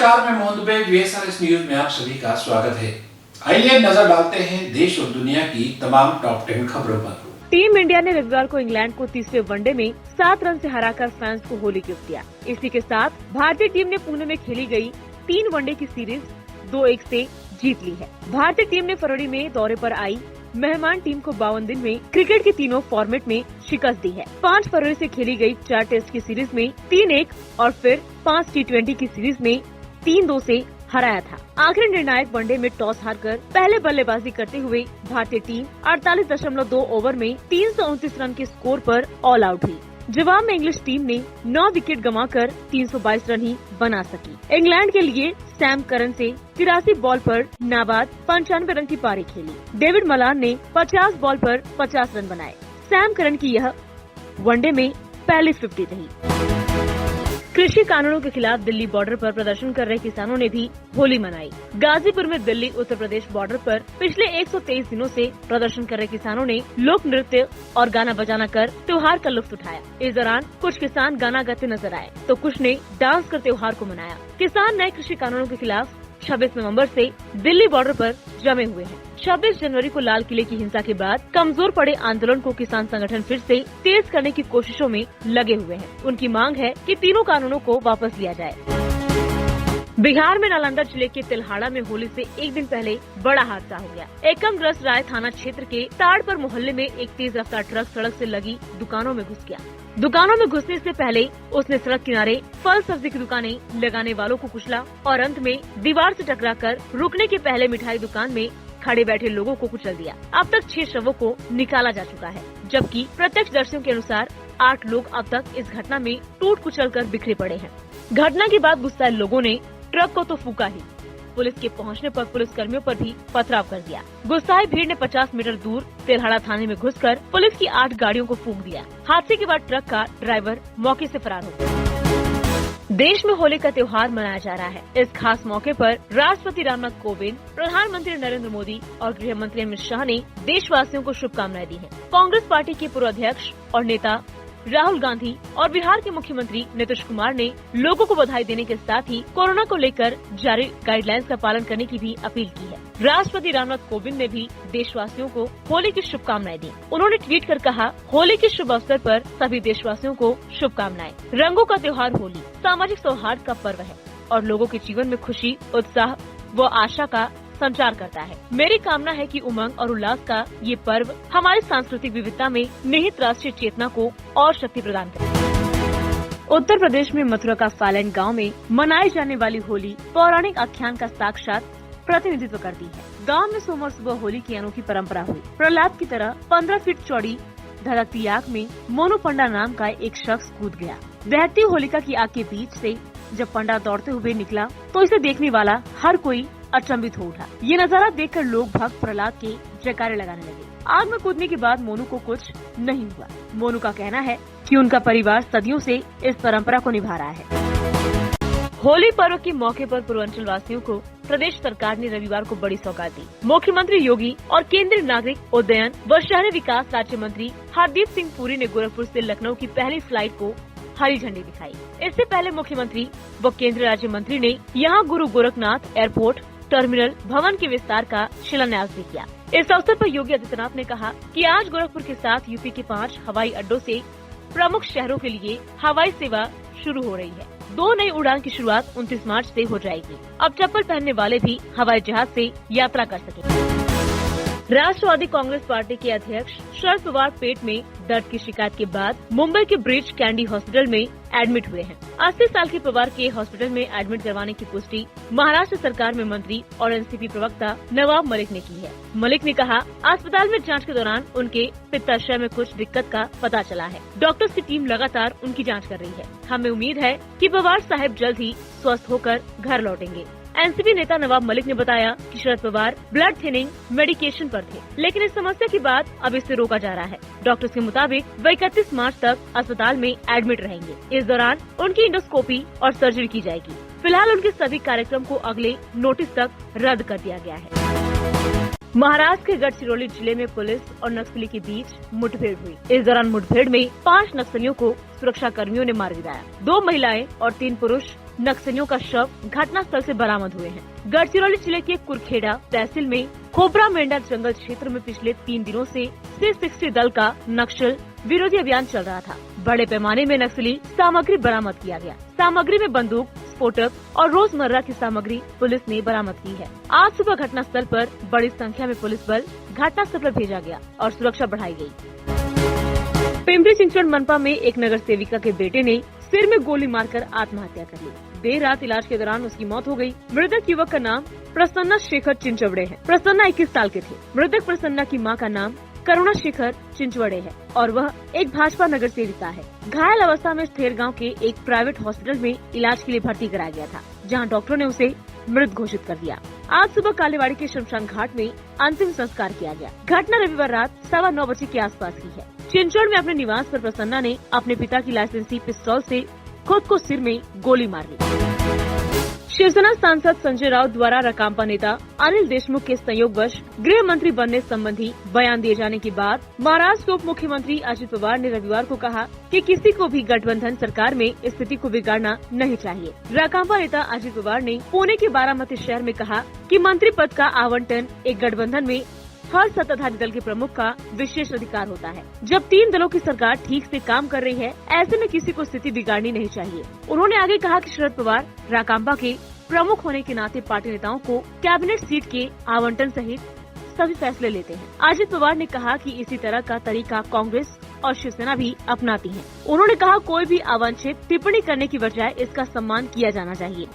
नमस्कार, मैं Mohan Dubey. VSRS news में आप सभी का स्वागत है। आइए नजर डालते हैं देश और दुनिया की तमाम टॉप 10 खबरों पर। टीम इंडिया ने रविवार को इंग्लैंड को तीसरे वनडे में 7 रन से हराकर फैंस को होली गिफ्ट दिया। इसी के साथ भारतीय टीम ने पुणे में खेली गई 3 वनडे की सीरीज 2-1 से जीत ली है। भारतीय टीम ने फरवरी में दौरे पर आई मेहमान टीम को 52 दिन में क्रिकेट के तीनों फॉर्मेट में शिकस्त दी है। 5 फरवरी से खेली गई 4 टेस्ट की सीरीज में 3-1 और फिर 5 T20 की सीरीज में 3-2 से हराया था। आखिरी निर्णायक वनडे में टॉस हारकर पहले बल्लेबाजी करते हुए भारतीय टीम 48.2 ओवर में 329 रन के स्कोर पर ऑल आउट हुई। जवाब में इंग्लिश टीम ने 9 विकेट गंवाकर 322 रन ही बना सकी। इंग्लैंड के लिए सैम करन से 83 बॉल पर नाबाद 95 रन की पारी खेली। डेविड मलान ने 50 बॉल पर 50 रन बनाए। सैम करन की यह वनडे में पहली 50 रही। कृषि कानूनों के खिलाफ दिल्ली बॉर्डर पर प्रदर्शन कर रहे किसानों ने भी होली मनाई। गाजीपुर में दिल्ली उत्तर प्रदेश बॉर्डर पर पिछले 123 दिनों से प्रदर्शन कर रहे किसानों ने लोक नृत्य और गाना बजाना कर त्योहार का लुत्फ उठाया। इस दौरान कुछ किसान गाना गाते नजर आए तो कुछ ने डांस कर त्योहार को मनाया। किसान नए कृषि कानूनों के खिलाफ 26 नवंबर से दिल्ली बॉर्डर पर जमे हुए हैं। 26 जनवरी को लाल किले की हिंसा के बाद कमजोर पड़े आंदोलन को किसान संगठन फिर से तेज करने की कोशिशों में लगे हुए हैं। उनकी मांग है कि तीनों कानूनों को वापस लिया जाए। बिहार में नालंदा जिले के तिलहाड़ा में होली से एक दिन पहले बड़ा हादसा हो गया। एकमग्रस्त राय थाना क्षेत्र के ताड़पर मोहल्ले में एक तेज रफ्तार ट्रक सड़क से लगी दुकानों में घुस गया। दुकानों में घुसने से पहले उसने सड़क किनारे फल सब्जी की दुकानें लगाने वालों को कुचला और अंत में दीवार से टकराकर रुकने के पहले मिठाई दुकान में खड़े बैठे लोगों को कुचल दिया। अब तक 6 शवों को निकाला जा चुका है, जबकि प्रत्यक्षदर्शियों के अनुसार 8 लोग अब तक इस घटना में टूट कुचल कर बिखरे पड़े हैं। घटना के बाद गुस्साए लोगों ने ट्रक को तो फूका ही, पुलिस के पहुंचने पर पुलिस कर्मियों पर भी पथराव कर दिया। गुस्साई भीड़ ने 50 मीटर दूर तिलहाड़ा थाने में घुसकर पुलिस की 8 गाड़ियों को फूंक दिया। हादसे के बाद ट्रक का ड्राइवर मौके से फरार हो गया। देश में होली का त्योहार मनाया जा रहा है। इस खास मौके पर राष्ट्रपति रामनाथ कोविंद, प्रधानमंत्री नरेंद्र मोदी और गृह मंत्री अमित शाह ने देशवासियों को शुभकामनाएं दी हैं। कांग्रेस पार्टी के पूर्व अध्यक्ष और नेता राहुल गांधी और बिहार के मुख्यमंत्री नीतीश कुमार ने लोगों को बधाई देने के साथ ही कोरोना को लेकर जारी गाइडलाइंस का पालन करने की भी अपील की है। राष्ट्रपति रामनाथ कोविंद ने भी देशवासियों को होली की शुभकामनाएं दी। उन्होंने ट्वीट कर कहा, होली के शुभ अवसर पर सभी देशवासियों को शुभकामनाएं। रंगों का त्योहार होली सामाजिक सौहार्द का पर्व है और लोगों के जीवन में खुशी, उत्साह व आशा का संचार करता है। मेरी कामना है कि उमंग और उल्लास का ये पर्व हमारी सांस्कृतिक विविधता में निहित राष्ट्रीय चेतना को और शक्ति प्रदान करे। उत्तर प्रदेश में मथुरा का फालैंड गांव में मनाई जाने वाली होली पौराणिक आख्यान का साक्षात प्रतिनिधित्व करती है। गांव में सोमवार सुबह होली की अनोखी परंपरा हुई। प्रहलाद की तरह 15 फीट चौड़ी धधकती आग में मोनू पंडा नाम का एक शख्स कूद गया। बहती होलिका की आग के बीच से जब पंडा दौड़ते हुए निकला तो इसे देखने वाला हर कोई अचंभित हो उठा। ये नजारा देखकर लोग भक्त प्रहलाद के जयकारे लगाने लगे। आग में कूदने के बाद मोनू को कुछ नहीं हुआ। मोनू का कहना है कि उनका परिवार सदियों से इस परंपरा को निभा रहा है। होली पर्व के मौके पर पूर्वांचल वासियों को प्रदेश सरकार ने रविवार को बड़ी सौगात दी। मुख्यमंत्री योगी और केंद्रीय नागरिक उड्डयन व शहरी विकास राज्य मंत्री हरदीप सिंह पुरी ने गोरखपुर से लखनऊ की पहली फ्लाइट को हरी झंडी दिखाई। इससे पहले मुख्यमंत्री व केंद्रीय राज्य मंत्री ने यहां गुरु गोरखनाथ एयरपोर्ट टर्मिनल भवन के विस्तार का शिलान्यास भी किया। इस अवसर पर योगी आदित्यनाथ ने कहा कि आज गोरखपुर के साथ यूपी के 5 हवाई अड्डों से प्रमुख शहरों के लिए हवाई सेवा शुरू हो रही है। 2 नई उड़ान की शुरुआत 29 मार्च से हो जाएगी। अब चप्पल पहनने वाले भी हवाई जहाज से यात्रा कर सकेंगे। राष्ट्रवादी कांग्रेस पार्टी के अध्यक्ष शरद पवार पेट में दर्द की शिकायत के बाद मुंबई के ब्रीच कैंडी हॉस्पिटल में एडमिट हुए हैं। 80 साल के पवार के हॉस्पिटल में एडमिट करवाने की पुष्टि महाराष्ट्र सरकार में मंत्री और एनसीपी प्रवक्ता नवाब मलिक ने की है। मलिक ने कहा, अस्पताल में जांच के दौरान उनके पित्ताशय में कुछ दिक्कत का पता चला है। डॉक्टर्स की टीम लगातार उनकी जाँच कर रही है। हमें उम्मीद है कि पवार साहब जल्द ही स्वस्थ होकर घर लौटेंगे। एनसीपी नेता नवाब मलिक ने बताया कि Sharad Pawar blood thinning medication पर थे, लेकिन इस समस्या के बाद अब इसे रोका जा रहा है। डॉक्टर्स के मुताबिक वे 31 मार्च तक अस्पताल में एडमिट रहेंगे। इस दौरान उनकी इंडोस्कोपी और सर्जरी की जाएगी। फिलहाल उनके सभी कार्यक्रम को अगले नोटिस तक रद्द कर दिया गया है। महाराष्ट्र के गढ़चिरौली जिले में पुलिस और नक्सली के बीच मुठभेड़ हुई। इस दौरान मुठभेड़ में 5 नक्सलियों को सुरक्षा कर्मियों ने मार गिराया। 2 महिलाएं और 3 पुरुष नक्सलियों का शव घटनास्थल से बरामद हुए हैं। गढ़चिरौली जिले के कुरखेड़ा तहसील में खोबरा मेंढा जंगल क्षेत्र में पिछले 3 दिनों से C60 दल का नक्सल विरोधी अभियान चल रहा था। बड़े पैमाने में नक्सली सामग्री बरामद किया गया। सामग्री में बंदूक, स्फोटक और रोजमर्रा की सामग्री पुलिस ने बरामद की है। आज सुबह घटनास्थल पर बड़ी संख्या में पुलिस बल घटनास्थल पर भेजा गया और सुरक्षा बढ़ाई गई। पिंपरी चिंचवड मनपा में एक नगर सेविका के बेटे ने सिर में गोली मारकर आत्महत्या कर ली। देर रात इलाज के दौरान उसकी मौत हो गई। मृतक युवक का नाम प्रसन्ना शेखर चिंचवड़े है। प्रसन्ना 21 साल के थे। मृतक प्रसन्ना की मां का नाम करुणा शेखर चिंचवड़े है और वह एक भाजपा नगर सेविका है। घायल अवस्था में स्थेर गांव के एक प्राइवेट हॉस्पिटल में इलाज के लिए भर्ती कराया गया था, जहां डॉक्टरों ने उसे मृत घोषित कर दिया। आज सुबह कालेवाड़ी के शमशान घाट में अंतिम संस्कार किया गया। घटना रविवार रात 9:15 बजे के आसपास की है। चिंचवड़ में अपने निवास पर प्रसन्ना ने अपने पिता की लाइसेंसी पिस्तौल से खुद को सिर में गोली मार ली। शिवसेना सांसद संजय राउत द्वारा राकांपा नेता अनिल देशमुख के संयोगवश गृह मंत्री बनने संबंधी बयान दिए जाने के बाद महाराष्ट्र के उप मुख्यमंत्री अजित पवार ने रविवार को कहा कि किसी को भी गठबंधन सरकार में स्थिति को बिगाड़ना नहीं चाहिए। राकांपा नेता अजित पवार ने पुणे के बारामती शहर में कहा कि मंत्री पद का आवंटन एक गठबंधन में हर सत्ताधारी दल के प्रमुख का विशेष अधिकार होता है। जब 3 दलों की सरकार ठीक से काम कर रही है, ऐसे में किसी को स्थिति बिगाड़नी नहीं चाहिए। उन्होंने आगे कहा कि शरद पवार राकांपा के प्रमुख होने के नाते पार्टी नेताओं को कैबिनेट सीट के आवंटन सहित सभी फैसले लेते हैं। अजित पवार ने कहा कि इसी तरह का तरीका कांग्रेस और शिवसेना भी अपनाती है। उन्होंने कहा कोई भी अवांछित टिप्पणी करने की बजाय इसका सम्मान किया जाना चाहिए।